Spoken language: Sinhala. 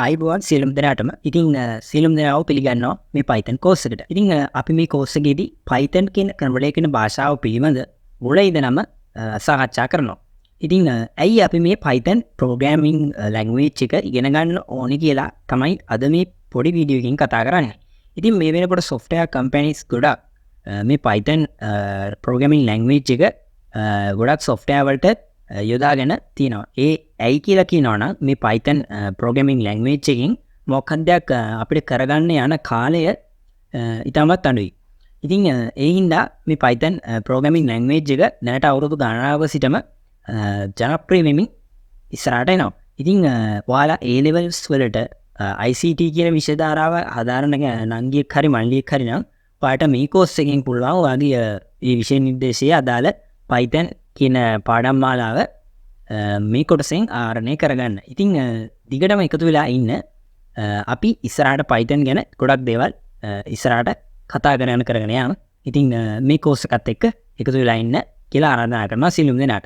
ආයිබෝන් සියලුම දෙනාටම. ඉතින් සියලුම දෙනාව පිළිගන්නවා මේ Python course එකට. ඉතින් අපි මේ course එකේදී Python කියන ක්‍රමවේගික භාෂාව පිළිබඳ මුල ඉඳන්ම සාකච්ඡා කරනවා. ඉතින් ඇයි අපි මේ Python programming language එක ඉගෙන ගන්න ඕනේ කියලා තමයි අද මේ පොඩි වීඩියෝ එකකින් කතා කරන්නේ. ඉතින් මේ වෙනකොට software companies ගොඩක් මේ Python programming language එක ගොඩක් software වලට යොදාගෙන තියෙනවා. ඒ ඇයි කියලා කියනවනම් මේ Python programming language එකකින් මොකක්ද අපිට කරගන්න යන කාලය ඉතාමත් අඩුයි. ඉතින් ඒ හින්දා මේ Python programming language එක දැනට අවුරුදු ගණනාවක සිටම ජනප්‍රිය වෙමින් ඉස්සරහට එනවා. ඉතින් ඔයාලා A levels වලට ICT කියන විෂය ධාරාව ආධාරණ නංගියෙක් හරි මල්ලියෙක් හරි නම් ඔයාලට මේ course එකෙන් පුළුවන් ඔයාගේ මේ විෂය නිර්දේශයේ අදාළ Python කියන පාඩම් මාලාව මේ කොටසෙන් ආරණය කරගන්න. ඉතින් දිගටම එකතු වෙලා ඉන්න. අපි ඉස්සරහට Python ගැන ගොඩක් දේවල් ඉස්සරහට කතා කරගෙන යමු. ඉතින් මේ course එකත් එක්ක එකතු වෙලා ඉන්න කියලා ආරාධනා කරනවා සියලුම දෙනාට.